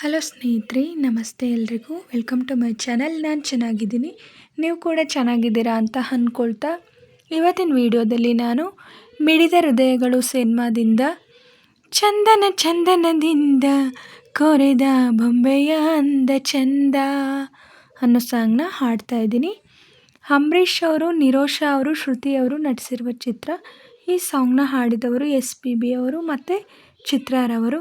Hello ಸ್ನೇಹಿತರೆ, ನಮಸ್ತೆ ಎಲ್ರಿಗೂ. Welcome to my channel. ನಾನು ಚೆನ್ನಾಗಿದ್ದೀನಿ, ನೀವು ಕೂಡ ಚೆನ್ನಾಗಿದ್ದೀರಾ ಅಂತ ಅಂದ್ಕೊಳ್ತಾ ಇವತ್ತಿನ ವಿಡಿಯೋದಲ್ಲಿ ನಾನು ಮಿಡಿದ ಹೃದಯಗಳು ಸಿನಿಮಾದಿಂದ ಚಂದನ ಚಂದನದಿಂದ ಕೊರೆದ ಬೊಂಬೆಯ ಅಂದ ಚಂದ ಅನ್ನೋ ಸಾಂಗ್ನ ಹಾಡ್ತಾ ಇದ್ದೀನಿ. ಅಂಬರೀಷ್ ಅವರು, ನಿರೋಷಾ ಅವರು, ಶ್ರುತಿ ಅವರು ನಟಿಸಿರುವ ಚಿತ್ರ. ಈ ಸಾಂಗ್ನ ಹಾಡಿದವರು SPB ಅವರು ಮತ್ತು ಚಿತ್ರಾರವರು.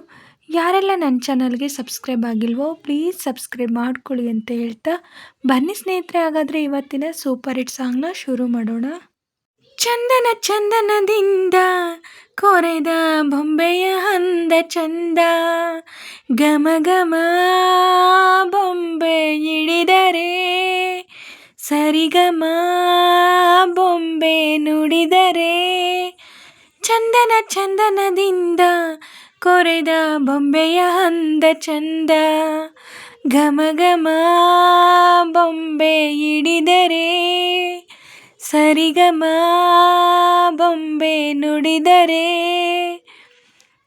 ಯಾರೆಲ್ಲ ನನ್ನ ಚಾನಲ್ಗೆ ಸಬ್ಸ್ಕ್ರೈಬ್ ಆಗಿಲ್ವೋ ಪ್ಲೀಸ್ ಸಬ್ಸ್ಕ್ರೈಬ್ ಮಾಡ್ಕೊಳ್ಳಿ ಅಂತ ಹೇಳ್ತಾ ಬನ್ನಿ ಸ್ನೇಹಿತರೆ, ಹಾಗಾದರೆ ಇವತ್ತಿನ ಸೂಪರ್ ಹಿಟ್ ಸಾಂಗ್ನ ಶುರು ಮಾಡೋಣ. ಚಂದನ ಚಂದನದಿಂದ ಕೊರೆದ ಬೊಂಬೆಯ ಅಂದ ಚಂದ, ಘಮ ಘಮ ಬೊಂಬೆ ಹಿಡಿದರೆ ಸರಿಗಮ ಬೊಂಬೆ ನುಡಿದರೆ, ಚಂದನ ಚಂದನದಿಂದ ಕೊರೆದ ಬೊಂಬೆಯ ಅಂದ ಚಂದ, ಘಮ ಘಮ ಬೊಂಬೆ ಹಿಡಿದರೆ ಸರಿಗಮ ಬೊಂಬೆ ನುಡಿದರೆ,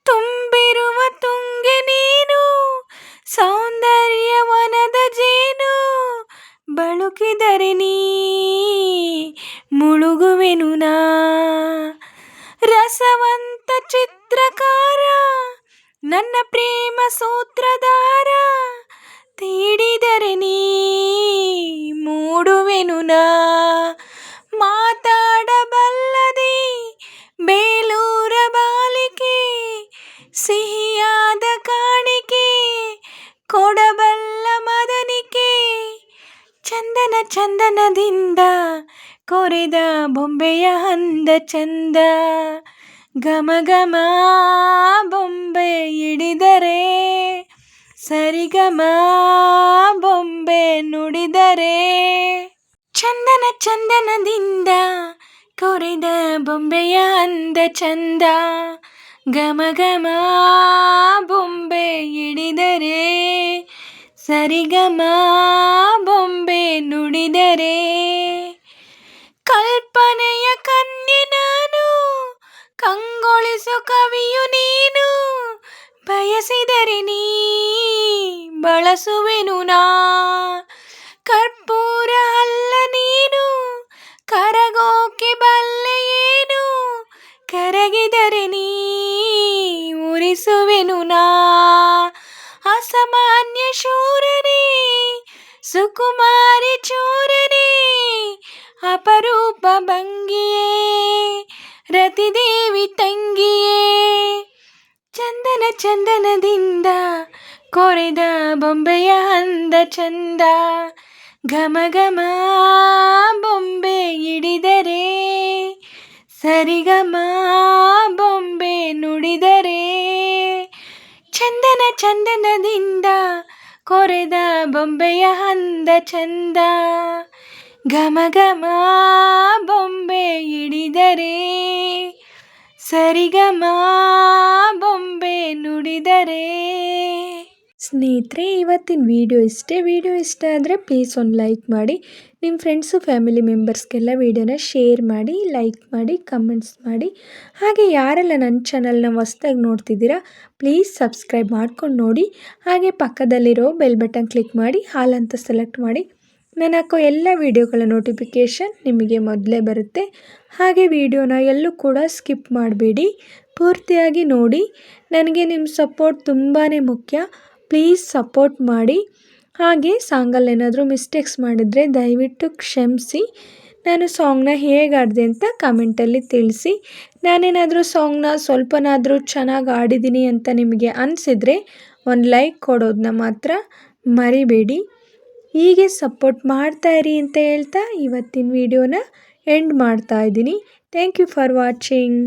ತುಂಬಿರುವ ತುಂಗೆ ನೀನು ಸೌಂದರ್ಯವನದ ಜೇನು, ಬಳುಕಿದರೆ ನೀ ಮುಳುಗುವೆನು ನಾ, ರಸವಂತ ಚಿತ್ರಕಾರ ನನ್ನ ಪ್ರೇಮ ಸೂತ್ರಧಾರ, ತೀಡಿದರೆ ನೀ ಮೂಡುವೆನು ನಾ, ಮಾತಾಡಬಲ್ಲದೆ ಬೇಲೂರ ಬಾಲಿಕೆ, ಸಿಹಿಯಾದ ಕಾಣಿಕೆ ಕೊಡಬಲ್ಲ ಮದನಿಕೆ, ಚಂದನ ಚಂದನದಿಂದ ಕೊರೆದ ಬೊಂಬೆಯ ಅಂದ ಚಂದ, ಘಮ ಘಮ ಬೊಂಬೆ ಹಿಡಿದರೆ ಸರಿಗಮ ಬೊಂಬೆ ನುಡಿದರೆ, ಚಂದನ ಚಂದನದಿಂದ ಕೊರೆದ ಬೊಂಬೆಯ ಅಂದ ಚಂದ, ಘಮ ಘಮ ಬೊಂಬೆ ಹಿಡಿದರೆ ಸರಿಗಮ ಬೊಂಬೆ ನುಡಿದರೆ, ಕಲ್ಪನೆಯ ಕನ್ಯೆ ನಾನು ಕಂಗೊಳಿಸು ಕವಿಯು ನೀನು, ಬಯಸಿದರೆ ನೀ ಬಳಸುವೆನು ನಾ, ಕರ್ಪೂರ ಅಲ್ಲ ನೀನು ಕರಗೋಕೆ ಬಲ್ಲೆಯೇನು, ಕರಗಿದರೆ ನೀ ಉರಿಸುವೆನು ನಾ, ಅಸಾಮಾನ್ಯ ಶೂರನೇ ಸುಕುಮಾರಿ ಚೂರನೇ, ಅಪರೂಪ ಭಂಗಿಯೇ ರತಿದೇವಿ ತಂಗಿಯೇ, ಚಂದನ ಚಂದನದಿಂದ ಕೊರೆದ ಬೊಂಬೆಯ ಅಂದ ಚಂದ, ಘಮ ಘಮ ಬೊಂಬೆ ಹಿಡಿದರೆ ಸರಿಗಮ ಬೊಂಬೆ ನುಡಿದರೆ, ಚಂದನ ಚಂದನದಿಂದ ಕೊರೆದ ಬೊಂಬೆಯ ಅಂದ ಚಂದ, ಘಮ ಘಮ ಬೊಂಬೆ ಹಿಡಿದರೆ ಸರಿಗಮ ಬೊಂಬೆ ನುಡಿದರೆ. ಸ್ನೇಹಿತರೆ, ಇವತ್ತಿನ ವಿಡಿಯೋ ಇಷ್ಟೇ. ವಿಡಿಯೋ ಇಷ್ಟ ಆದರೆ ಪ್ಲೀಸ್ ಒಂದು ಲೈಕ್ ಮಾಡಿ, ನಿಮ್ಮ ಫ್ರೆಂಡ್ಸು ಫ್ಯಾಮಿಲಿ ಮೆಂಬರ್ಸ್ಗೆಲ್ಲ ವಿಡಿಯೋನ ಶೇರ್ ಮಾಡಿ, ಲೈಕ್ ಮಾಡಿ, ಕಮೆಂಟ್ಸ್ ಮಾಡಿ. ಹಾಗೆ ಯಾರೆಲ್ಲ ನನ್ನ ಚಾನಲ್ನ ಹೊಸ್ದಾಗಿ ನೋಡ್ತಿದ್ದೀರಾ ಪ್ಲೀಸ್ ಸಬ್ಸ್ಕ್ರೈಬ್ ಮಾಡ್ಕೊಂಡು ನೋಡಿ. ಹಾಗೆ ಪಕ್ಕದಲ್ಲಿರೋ ಬೆಲ್ ಬಟನ್ ಕ್ಲಿಕ್ ಮಾಡಿ ಆಲ್ ಅಂತ ಸೆಲೆಕ್ಟ್ ಮಾಡಿ. ನಾನು ಹಾಕೋ ಎಲ್ಲ ವಿಡಿಯೋಗಳ ನೋಟಿಫಿಕೇಷನ್ ನಿಮಗೆ ಮೊದಲೇ ಬರುತ್ತೆ. ಹಾಗೆ ವಿಡಿಯೋನ ಎಲ್ಲೂ ಕೂಡ ಸ್ಕಿಪ್ ಮಾಡಬೇಡಿ, ಪೂರ್ತಿಯಾಗಿ ನೋಡಿ. ನನಗೆ ನಿಮ್ಮ ಸಪೋರ್ಟ್ ತುಂಬಾ ಮುಖ್ಯ. ಪ್ಲೀಸ್ ಸಪೋರ್ಟ್ ಮಾಡಿ. ಹಾಗೆ ಸಾಂಗಲ್ಲಿ ಏನಾದರೂ ಮಿಸ್ಟೇಕ್ಸ್ ಮಾಡಿದರೆ ದಯವಿಟ್ಟು ಕ್ಷಮಿಸಿ. ನಾನು ಸಾಂಗ್ನ ಹೇಗೆ ಆಡಿದೆ ಅಂತ ಕಮೆಂಟಲ್ಲಿ ತಿಳಿಸಿ. ನಾನೇನಾದರೂ ಸಾಂಗ್ನ ಸ್ವಲ್ಪನಾದರೂ ಚೆನ್ನಾಗಿ ಆಡಿದ್ದೀನಿ ಅಂತ ನಿಮಗೆ ಅನಿಸಿದರೆ ಒಂದು ಲೈಕ್ ಕೊಡೋದನ್ನ ಮಾತ್ರ ಮರಿಬೇಡಿ. ಹೀಗೆ ಸಪೋರ್ಟ್ ಮಾಡ್ತಾಯಿರಿ ಅಂತ ಹೇಳ್ತಾ ಇವತ್ತಿನ ವಿಡಿಯೋನ ಎಂಡ್ ಮಾಡ್ತಾ ಇದ್ದೀನಿ. Thank you for watching.